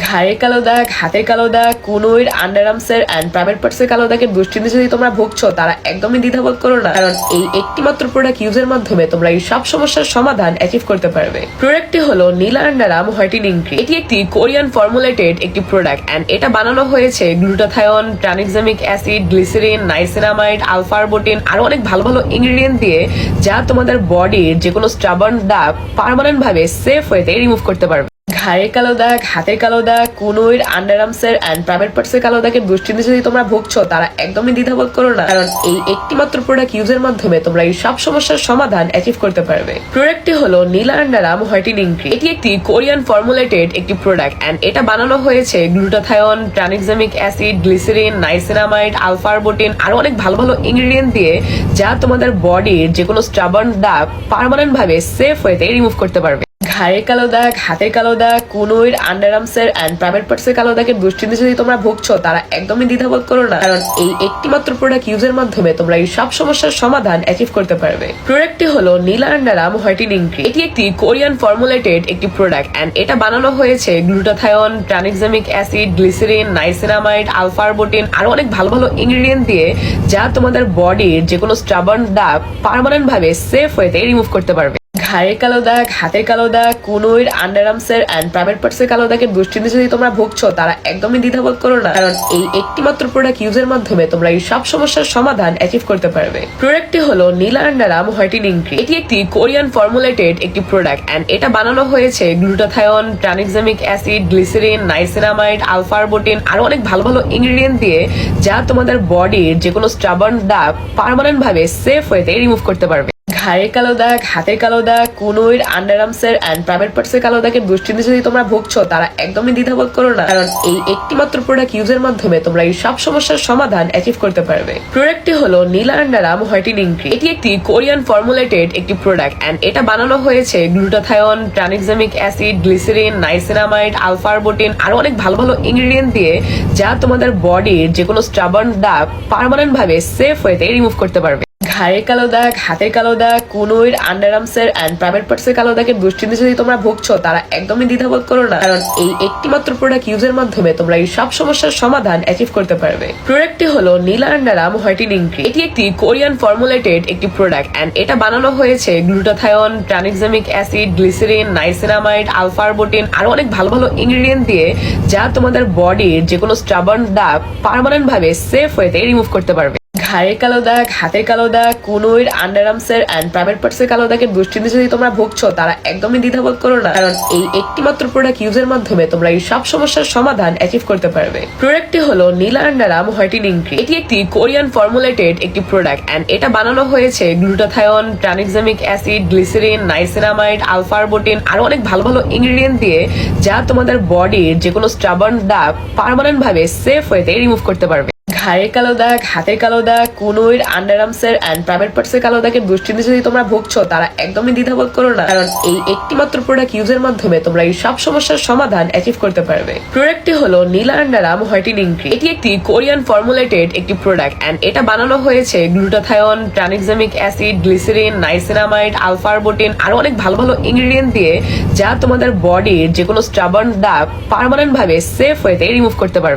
ঘাড়ের কালো দাগ, হাতের কালো দাগ, কনুইর, আন্ডারআর্মসের এন্ড প্রাইভেট পার্টসের কালো দাগের দুশ্চিন্তা যদি তোমরা ভুগছো, তারা একদমই দ্বিধাবোধ করো না, কারণ এই একটি মাত্র প্রোডাক্ট ইউজের মাধ্যমে তোমরা এই সব সমস্যার সমাধান অ্যাচিভ করতে পারবে। প্রোডাক্টটি হলো নীলা আন্ডারআর্ম হোয়াইটেনিং ক্রিম। এটি একটি কোরিয়ান ফর্মুলেটেড একটি প্রোডাক্ট এন্ড এটা বানানো হয়েছে glutathione, tranexamic acid, glycerin, niacinamide, alpha arbutin আরো অনেক ভালো ভালো ইনগ্রেডিয়েন্ট দিয়ে, যা তোমাদের বডির যে কোনো স্টাবার্ন দাগ পার্মানেন্ট ভাবে সেফ ওয়েতে রিমুভ করতে পারবে। ঘাড়ের কালো দাগ, হাতের কালো দাগ, কনুইর, আন্ডারআর্মসের এন্ড প্রাইভেট পার্টসের কালো দাগের দুশ্চিন্তা যদি তোমরা ভুগছো, তারা একদমই দ্বিধাবোধ করো না, কারণ এই একটি মাত্র প্রোডাক্ট ইউজের মাধ্যমে তোমরা এই সব সমস্যার সমাধান অ্যাচিভ করতে পারবে। প্রোডাক্টটি হলো নীলা আন্ডারআর্ম হোয়াইটেনিং ক্রিম। এটি একটি কোরিয়ান ফর্মুলেটেড একটি প্রোডাক্ট এন্ড এটা বানানো হয়েছে glutathione, tranexamic acid, glycerin, niacinamide, alpha arbutin আরো অনেক ভালো ভালো ইনগ্রেডিয়েন্ট দিয়ে, যা তোমাদের বডির যে কোনো স্টাবার্ন দাগ পার্মানেন্ট ভাবে সেফ ওয়েতে রিমুভ করতে পারবে। ঘাড়ের কালো দাগ, হাতের কালো দাগ, কনুইর, আন্ডারআর্মসের এন্ড প্রাইভেট পার্টসের কালো দাগের দুশ্চিন্তা যদি তোমরা ভুগছো, তারা একদমই দ্বিধাবোধ করো না, কারণ এই একটি মাত্র প্রোডাক্ট ইউজের মাধ্যমে তোমরা এই সব সমস্যার সমাধান অ্যাচিভ করতে পারবে। প্রোডাক্টটি হলো নীলা আন্ডারআর্ম হোয়াইটেনিং ক্রিম। এটি একটি কোরিয়ান ফর্মুলেটেড একটি প্রোডাক্ট এন্ড এটা বানানো হয়েছে glutathione, tranexamic acid, glycerin, niacinamide, alpha arbutin আরো অনেক ভালো ভালো ইনগ্রেডিয়েন্ট দিয়ে, যা তোমাদের বডির যে কোনো স্টাবার্ন দাগ পার্মানেন্ট ভাবে সেফ ওয়েতে রিমুভ করতে পারবে। ঘাড়ের কালো দাগ, হাতের কালো দাগ, কনুইর, আন্ডারআর্মসের এন্ড প্রাইভেট পার্টসের কালো দাগের দুশ্চিন্তা যদি তোমরা ভুগছো, তারা একদমই দ্বিধাবোধ করো না, কারণ এই একটি মাত্র প্রোডাক্ট ইউজের মাধ্যমে তোমরা এই সব সমস্যার সমাধান অ্যাচিভ করতে পারবে। প্রোডাক্টটি হলো নীলা আন্ডারআর্ম হোয়াইটেনিং ক্রিম। এটি একটি কোরিয়ান ফর্মুলেটেড একটি প্রোডাক্ট এন্ড এটা বানানো হয়েছে glutathione, tranexamic acid, glycerin, niacinamide, alpha arbutin আরো অনেক ভালো ভালো ইনগ্রেডিয়েন্ট দিয়ে, যা তোমাদের বডির যে কোনো স্টাবার্ন দাগ পার্মানেন্ট ভাবে সেফ ওয়েতে রিমুভ করতে পারবে। ঘাড়ের কালো দাগ, হাতের কালো দাগ, কনুইর, আন্ডারআর্মসের এন্ড প্রাইভেট পার্টসের কালো দাগের দুশ্চিন্তা যদি তোমরা ভুগছো, তারা একদমই দ্বিধাবোধ করো না, কারণ এই একটি মাত্র প্রোডাক্ট ইউজের মাধ্যমে তোমরা এই সব সমস্যার সমাধান অ্যাচিভ করতে পারবে। প্রোডাক্টটি হলো নীলা আন্ডারআর্ম হোয়াইটেনিং ক্রিম। এটি একটি কোরিয়ান ফর্মুলেটেড একটি প্রোডাক্ট এন্ড এটা বানানো হয়েছে glutathione, tranexamic acid, glycerin, niacinamide, alpha arbutin আরো অনেক ভালো ভালো ইনগ্রেডিয়েন্ট দিয়ে, যা তোমাদের বডির যে কোনো স্টাবার্ন দাগ পার্মানেন্ট ভাবে সেফ ওয়েতে রিমুভ করতে পারবে। ঘাড়ের কালো দাগ, হাতের কালো দাগ, কনুইর, আন্ডারআর্মসের এন্ড প্রাইভেট পার্টসের কালো দাগের দুশ্চিন্তা যদি তোমরা ভুগছো, তারা একদমই দ্বিধাবোধ করো না, কারণ এই একটি মাত্র প্রোডাক্ট ইউজের মাধ্যমে তোমরা এই সব সমস্যার সমাধান অ্যাচিভ করতে পারবে। প্রোডাক্টটি হলো নীলা আন্ডারআর্ম হোয়াইটেনিং ক্রিম। এটি একটি কোরিয়ান ফর্মুলেটেড একটি প্রোডাক্ট এন্ড এটা বানানো হয়েছে glutathione, tranexamic acid, glycerin, niacinamide, alpha arbutin আরো অনেক ভালো ভালো ইনগ্রেডিয়েন্ট দিয়ে, যা তোমাদের বডির যে কোনো স্টাবার্ন দাগ পার্মানেন্ট ভাবে সেফ ওয়েতে রিমুভ করতে পারবে। ঘাড়ের কালো দাগ, হাতের কালো দাগ, কনুইর, আন্ডারআর্মসের এন্ড প্রাইভেট পার্টসের কালো দাগের দুশ্চিন্তা যদি তোমরা ভুগছো, তারা একদমই দ্বিধাবোধ করো না, কারণ এই একটি মাত্র প্রোডাক্ট ইউজের মাধ্যমে তোমরা এই সব সমস্যার সমাধান অ্যাচিভ করতে পারবে। প্রোডাক্টটি হলো নীলা আন্ডারআর্ম হোয়াইটেনিং ক্রিম। এটি একটি কোরিয়ান ফর্মুলেটেড একটি প্রোডাক্ট এন্ড এটা বানানো হয়েছে glutathione, tranexamic acid, glycerin, niacinamide, alpha arbutin আরো অনেক ভালো ভালো ইনগ্রেডিয়েন্ট দিয়ে, যা তোমাদের বডির যে কোনো স্টাবার্ন দাগ পার্মানেন্ট ভাবে সেফ ওয়েতে রিমুভ করতে পারবে। ঘাড়ের কালো দাগ, হাতের কালো দাগ, কনুইর, আন্ডারআর্মসের এন্ড প্রাইভেট পার্টসের কালো দাগের দুশ্চিন্তা যদি তোমরা ভুগছো, তারা একদমই দ্বিধাবোধ করো না, কারণ এই একটি মাত্র প্রোডাক্ট ইউজের মাধ্যমে তোমরা এই সব সমস্যার সমাধান অ্যাচিভ করতে পারবে। প্রোডাক্টটি হলো নীলা আন্ডারআর্ম হোয়াইটেনিং ক্রিম। এটি একটি কোরিয়ান ফর্মুলেটেড একটি প্রোডাক্ট এন্ড এটা বানানো হয়েছে glutathione, tranexamic acid, glycerin, niacinamide, alpha arbutin আরো অনেক ভালো ভালো ইনগ্রেডিয়েন্ট দিয়ে, যা তোমাদের বডির যে কোনো স্টাবার্ন দাগ পার্মানেন্ট ভাবে সেফ ওয়েতে রিমুভ করতে পারবে।